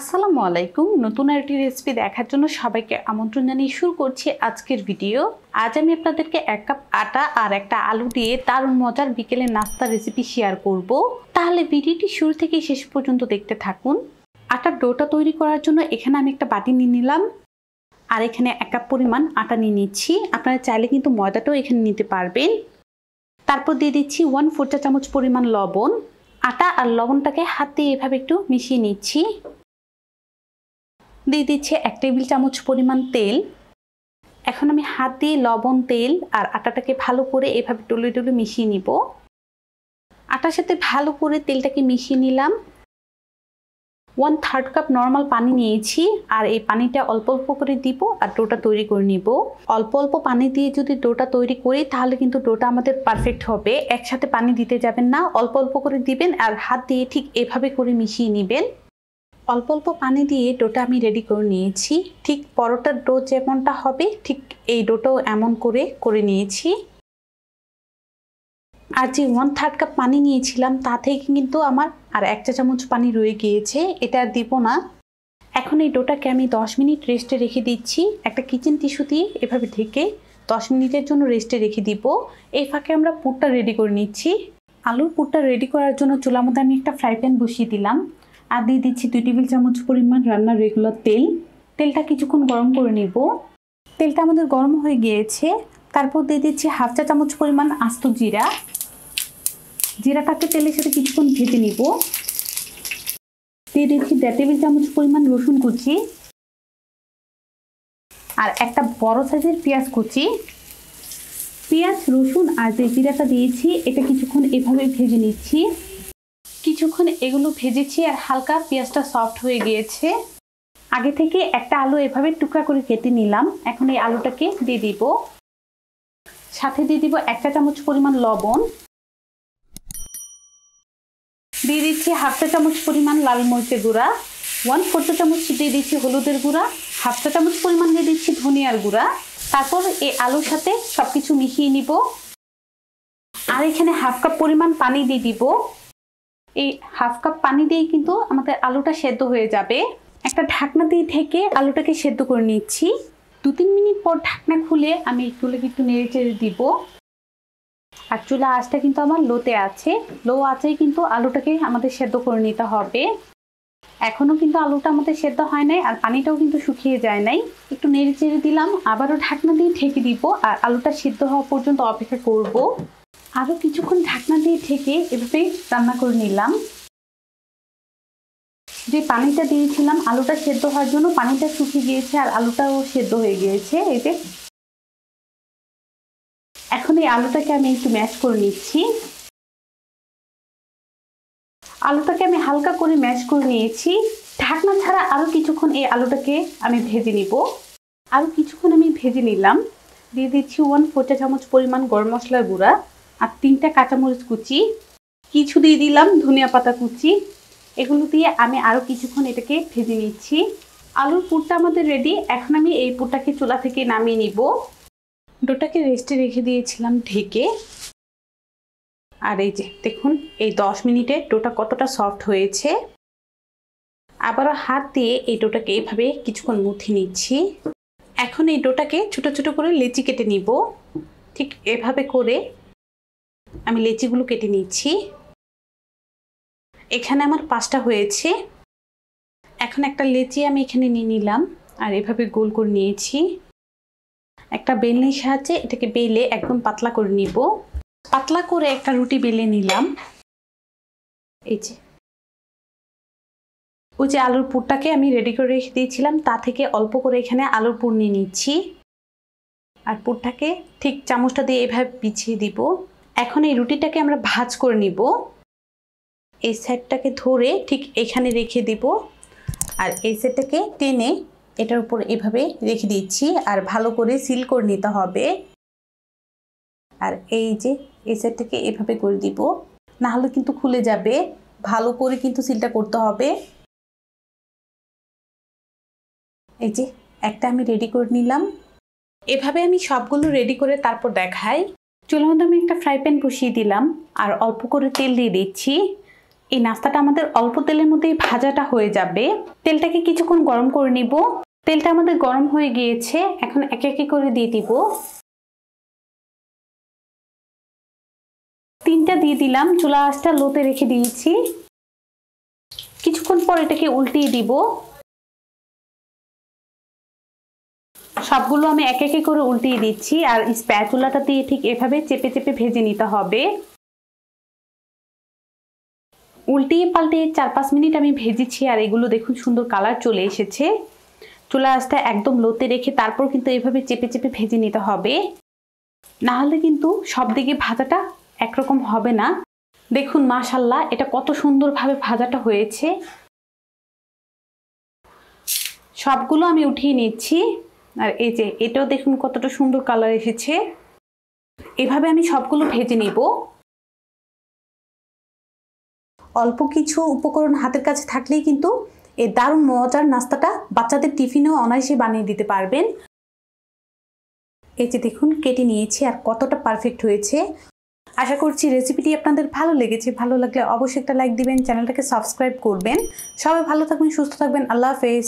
আসসালামু আলাইকুম। নতুন আরেকটি রেসিপি দেখার জন্য সবাইকে আমন্ত্রণ জানিয়ে শুরু করছি আজকের ভিডিও। আজ আমি আপনাদেরকে 1 কাপ আটা আর একটা আলু দিয়ে দারুণ মজার বিকেলের নাস্তা রেসিপি শেয়ার করব। তাহলে ভিডিওটি শুরু থেকে শেষ পর্যন্ত দেখতে থাকুন। আটার ডোটা তৈরি করার জন্য এখানে আমি একটা বাটি নিয়ে নিলাম আর এখানে 1 কাপ পরিমাণ আটা নিয়ে নিচ্ছি। আপনারা চাইলে কিন্তু ময়দাটাও এখানে নিতে পারবেন। তারপর দিয়ে দিচ্ছি 1/4 চা চামচ পরিমাণ লবণ। আটা আর লবণটাকে হাত দিয়ে এভাবে একটু মিশিয়ে নিচ্ছি। দিয়ে দিচ্ছি 1 টেবিল চামচ পরিমাণ তেল। এখন আমি হাত দিয়ে লবণ, তেল আর আটাটাকে ভালো করে এভাবে ডলে ডলে মিশিয়ে নিব। আটার সাথে ভালো করে তেলটাকে মিশিয়ে নিলাম। 1/3 কাপ নর্মাল পানি নিয়েছি আর এই পানিটা অল্প অল্প করে দিব আর ডোটা তৈরি করে নিব। অল্প অল্প পানি দিয়ে যদি ডোটা তৈরি করি তাহলে কিন্তু ডোটা আমাদের পারফেক্ট হবে। একসাথে পানি দিতে যাবেন না, অল্প অল্প করে দিবেন আর হাত দিয়ে ঠিক এভাবে করে মিশিয়ে নেবেন। অল্প অল্প পানি দিয়ে ডোটা আমি রেডি করে নিয়েছি। ঠিক পরোটার ডো যেমনটা হবে ঠিক এই ডোটাও এমন করে নিয়েছি। আর যে 1/3 কাপ পানি নিয়েছিলাম তা থেকে কিন্তু আমার আর 1 চা চামচ পানি রয়ে গিয়েছে, এটা আর দিব না। এখন এই ডোটাকে আমি 10 মিনিট রেস্টে রেখে দিচ্ছি। একটা কিচেন টিস্যু দিয়ে এভাবে ঢেকে 10 মিনিটের জন্য রেস্টে রেখে দিব। এই ফাঁকে আমরা পুরটা রেডি করে নিচ্ছি। আলুর পুরটা রেডি করার জন্য চুলার মধ্যে আমি একটা ফ্রাই প্যান বসিয়ে দিলাম আর দিয়ে দিচ্ছি 2 টেবিল চামচ পরিমাণ রান্নার রেগুলার তেল। তেলটা কিছুক্ষণ গরম করে নিব। তেলটা আমাদের গরম হয়ে গিয়েছে। তারপর দিয়ে দিচ্ছি 1/2 চা চামচ পরিমাণ আস্ত জিরা। জিরাটাকে তেলের সাথে কিছুক্ষণ ভেজে নিব। দিয়ে দিচ্ছি 1.5 টেবিল চামচ পরিমাণ রসুন কুচি আর একটা বড় সাইজের পেঁয়াজ কুচি। পেঁয়াজ, রসুন আর যে জিরাটা দিয়েছি এটা কিছুক্ষণ এভাবে ভেজে নিচ্ছি। কিছুক্ষণ এগুলো ভেজেছি আর হালকা পেঁয়াজটা সফট হয়ে গিয়েছে। আগে থেকে একটা আলু এভাবে টুকরা করে কেটে নিলাম। এখন এই আলুটাকে দিয়ে দিব। সাথে দিয়ে দিব 1 চা চামচ পরিমাণ লবণ। দিয়ে দিচ্ছি 1/2 চা চামচ পরিমাণ লাল মরিচের গুঁড়া। 1/4 চা চামচ দিয়ে দিচ্ছি হলুদের গুঁড়া। 1/2 চা চামচ পরিমাণ দিয়ে দিচ্ছি ধনিয়ার গুঁড়া। তারপর এই আলুর সাথে সবকিছু মিশিয়ে নিব। আর এখানে 1/2 কাপ পরিমাণ পানি দিয়ে দিব। এই 1/2 কাপ পানি দিয়ে কিন্তু আমাদের আলুটা সেদ্ধ হয়ে যাবে। একটা ঢাকনা দিয়ে ঢেকে আলুটাকে সেদ্ধ করে নিচ্ছি। 2-3 মিনিট পর ঢাকনা খুলে আমি এগুলোকে একটু নেড়ে চেড়ে দিব। আর চুলা আঁচটা কিন্তু আমার লোতে আছে। লো আঁচেই কিন্তু আলুটাকে আমাদের সেদ্ধ করে নিতে হবে। এখনো কিন্তু আলুটা আমাদের সেদ্ধ হয় নাই আর পানিটাও কিন্তু শুকিয়ে যায় নাই। একটু নেড়ে চেড়ে দিলাম, আবারও ঢাকনা দিয়ে ঢেকে দিব আর আলুটা সিদ্ধ হওয়া পর্যন্ত অপেক্ষা করব। আরও কিছুক্ষণ ঢাকনা দিয়ে ঢেকে এভাবে রান্না করে নিলাম। যে পানিটা দিয়েছিলাম আলুটা সেদ্ধ হওয়ার জন্য পানিটা শুকিয়ে গিয়েছে আর আলুটাও সেদ্ধ হয়ে গিয়েছে। এই যে এখন এই আলুটাকে আমি একটু ম্যাশ করে নিচ্ছি। আলুটাকে আমি হালকা করে ম্যাশ করে নিয়েছি। ঢাকনা ছাড়া আরও কিছুক্ষণ এই আলুটাকে আমি ভেজে নিব। আরও কিছুক্ষণ আমি ভেজে নিলাম। দিয়ে দিচ্ছি 1/4 চা চামচ পরিমাণ গরম মশলার গুঁড়া আর 3টা কাঁচামরিচ কুচি। কিছু দিয়ে দিলাম ধনিয়া পাতা কুচি। এগুলো দিয়ে আমি আরও কিছুক্ষণ এটাকে ভেজে নিচ্ছি। আলুর পুরটা আমাদের রেডি। এখন আমি এই পুরটাকে চুলা থেকে নামিয়ে নিব। ডোটাকে রেস্টে রেখে দিয়েছিলাম ঢেকে। আর এই যে দেখুন এই 10 মিনিটে ডোটা কতটা সফট হয়েছে। আবারও হাত দিয়ে এই ডোটাকে এইভাবে কিছুক্ষণ মুথে নিচ্ছি। এখন এই ডোটাকে ছোট ছোট করে লেচি কেটে নিব। ঠিক এভাবে করে আমি লেচিগুলো কেটে নিচ্ছি। এখানে আমার 5টা হয়েছে। এখন একটা লেচি আমি এখানে নিয়ে নিলাম আর এভাবে গোল করে নিয়েছি। একটা বেলনির সাহায্যে এটাকে বেলে একদম পাতলা করে নিব। পাতলা করে একটা রুটি বেলে নিলাম। এই যে ওই যে আলুর পুরটাকে আমি রেডি করে রেখে দিয়েছিলাম তা থেকে অল্প করে এখানে আলুর পুর নিয়ে নিচ্ছি আর পুরটাকে ঠিক চামচটা দিয়ে এভাবে বিছিয়ে দিব। এখন এই রুটিটাকে আমরা ভাঁজ করে নিব। এই সাইডটাকে ধরে ঠিক এখানে রেখে দিব আর এই সাইডটাকে টেনে এটার উপর এভাবে রেখে দিচ্ছি আর ভালো করে সিল করে নিতে হবে। আর এই যে এই সাইডটাকে এভাবে করে দিব, না হলে কিন্তু খুলে যাবে। ভালো করে কিন্তু সিলটা করতে হবে। এই যে একটা আমি রেডি করে নিলাম। এভাবে আমি সবগুলো রেডি করে তারপর দেখাই। চুলার মধ্যে আমি একটা ফ্রাই প্যান বসিয়ে দিলাম আর অল্প করে তেল দিয়ে দিচ্ছি। এই নাস্তাটা আমাদের অল্প তেলের মধ্যেই ভাজাটা হয়ে যাবে। তেলটাকে কিছুক্ষণ গরম করে নিব। তেলটা আমাদের গরম হয়ে গিয়েছে, এখন একে একে করে দিয়ে দিব। 3টা দিয়ে দিলাম, চুলা আঁচটা লোতে রেখে দিয়েছি। কিছুক্ষণ পর এটাকে উল্টিয়ে দিব। সবগুলো আমি একে একে করে উল্টিয়ে দিচ্ছি, আর স্প্যাচুলাটা দিয়ে ঠিক এভাবে চেপে চেপে ভেজে নিতে হবে। উল্টিয়ে পাল্টিয়ে 4-5 মিনিট আমি ভেজেছি, আর এগুলো দেখুন সুন্দর কালার চলে এসেছে। চুলা আঁচটা একদম লোতে রেখে তারপর কিন্তু এভাবে চেপে চেপে ভেজে নিতে হবে, না হলে কিন্তু সব দিকে ভাজাটা একরকম হবে না। দেখুন মাশাআল্লাহ এটা কত সুন্দরভাবে ভাজাটা হয়েছে। সবগুলো আমি উঠিয়ে নিচ্ছি, আর এই যে এটাও দেখুন কতটা সুন্দর কালার এসেছে। এভাবে আমি সবগুলো ভেজে নিব। অল্প কিছু উপকরণ হাতের কাছে থাকলেই কিন্তু এই দারুণ মজার নাস্তাটা বাচ্চাদের টিফিনেও অনায়াসে বানিয়ে দিতে পারবেন। এই যে দেখুন কেটে নিয়েছি, আর কতটা পারফেক্ট হয়েছে। আশা করছি রেসিপিটি আপনাদের ভালো লেগেছে। ভালো লাগলে অবশ্যই একটা লাইক দিবেন, চ্যানেলটাকে সাবস্ক্রাইব করবেন। সবাই ভালো থাকবেন, সুস্থ থাকবেন। আল্লাহ হাফেজ।